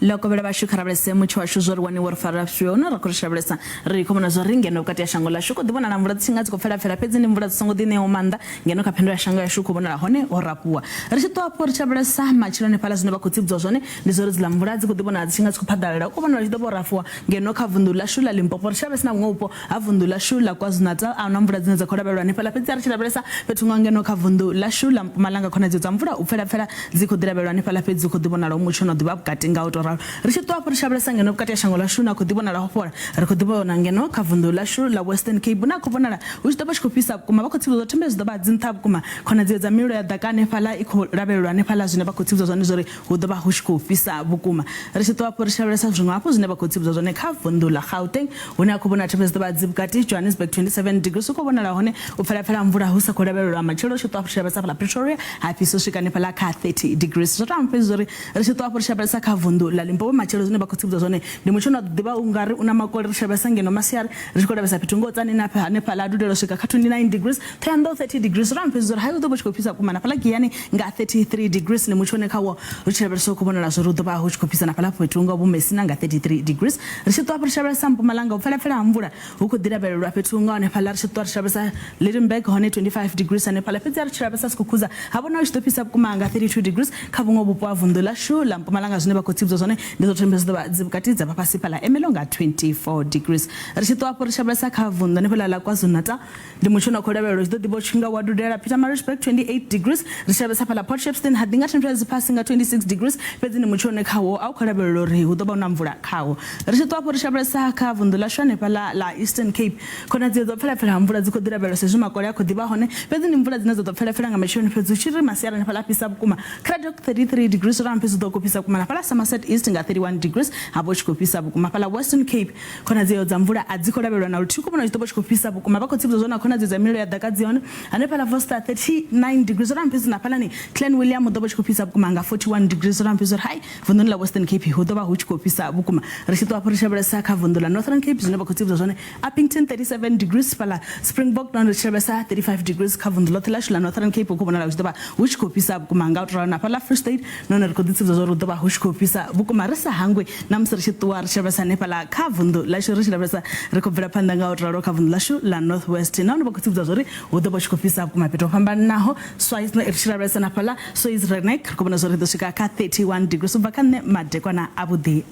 loko vela vashu kharabelese Mutsho washu zori wani war farafsho na rakurishabelesa ri komona zori ngeno kati ya shango la shuko dibona na mvula tsingatsi ko fela pedzi ni mvula tsongo dine omanda ngeno ka phendo ya shango ya shuko bona hone orapua ri tshi to apo ri chabelesa machilo ne phala zine ba kutsibdzo zone ndi zori zila mvula dzi ko dibona tsingatsi ko phadalela ko bona ri do borafua ngeno ka vundula shula Limpopo ri chabelesa ngopo avundula shula KwaZulu-Natal ana mvula dzine zakholabelwa ne phala pedzi ri chabelesa pethu ngeno ka vundula shula Mpumalanga khona dzi mvula upfela dziko dirabelwa ne phala pedzi ko dibona lo Mutsho no diba bukati nga utora ri tshi to apo ri chabelesa ngeno bukati ya shango la shuna ko dibona la hopora ri ko dibona ngeno ka vundula shula la Western Cape na ko bona u tshi to bashiko pisa kuma ba ko tsibo thembe zdo ba dzinta kuma khona dzi milo ya dakane phala ikho rabelwa ne phala zwine ba ko tsibo zone zori hu do ba hushiko pisa bukuma ri tshi to apo ri chabelesa zwinwe apo zwine ba ko tsibo zone ka vundula Gauteng hona ko bona thembe zdo ba dzibukati Johannesburg 27 degrees ko bona la hone upfela mvula husa ko rabelwa machelo tshi to apo chabelesa phala Pretoria happy so shikane phala ka 30 degrees so tampe zori ri tshi to apo chabelesa ka vundula Limpopo machelo zwine ba ko tsibo zone ndi Mutsho no diba ungari una makole ri chabelesa ngeno masiari ri ko rabesa pitungo tsani na pha ne phala dudelo shika ka 29 degrees 30 degrees rampe zori hayo do bochiko pisa kuma na phala giyani nga 33 degrees ni Mutsho ne kawo ri chabelesa ko bona la zori do ba hochiko pisa na phala pitungo bu mesina nga 33 degrees ri tshi to apo chabelesa Mpumalanga upfela mvula uko dirabelwa pitungo ne phala ri tshi to chabelesa Lidenburg hone 25 degrees ne phala pizza ri chabelesa skukuza habona ri to pisa kuma nga 32 degrees khabungo bupo avundula shula Mpumalanga zwine ba ko tsibzo zone ndizo thembe zdo ba dzibukati dza papasi phala emelonga 24 degrees ri tshi to apo ri chabelesa kha vunda ne phala la KwaZulu-Natal ndi Mutsho no kholabelwa zdo dibo chinga wadudela Pietermaritzburg 28 degrees ri chabelesa phala Port Shepstone hadinga temperatures passing 26 degrees pedzi ni Mutsho ne khawo au kholabelwa ri hu do ba na mvula khawo ri tshi to apo ri chabelesa kha vundula shone phala la Eastern Cape khona dzidzo pfela mvula dziko dirabelwa sezwi makole yakho diba hone pedzi ni mvula dzine dzo pfela nga machoni pedzi chiri masiara ne phala pisa bukuma Kraddock 33 degrees rampe zdo kopisa kuma na phala Somerset East nga 31 degrees abo chikopisa bukuma phala Western Cape khona dziyo dza mvula adziko labelwa na luthiko bona zdo chikopisa bukuma bako tsibzo zona khona dziza milo ya dakadzi yone ane phala Foster 39 degrees rampe zina phala ni Clan William do chikopisa bukuma nga 41 degrees rampe zor high vundula Western Cape ho do ba chikopisa bukuma ri tshi to aprisha sa kha vundula Northern Cape zine bako tsibzo zone Uppington 37 degrees phala Springbok no chabesa 35 degrees kha vundula tlash la Northern Cape ko bona la zdo ba chikopisa bukuma nga utra na phala Free State no ri ko tsibzo zor do ba chikopisa bukuma risa hangwe namsir chitwa ri chabesa ne phala kha vundula shi ri chabesa ri ko bvela phanda nga utra ro kha vundula shu la Northwest no bako tsibzo zori do ba chikopisa bukuma peto phambana naho Swais no ri chabesa na phala so is renek ko bona zori do shika ka 31 degrees ubakane madekwana abudi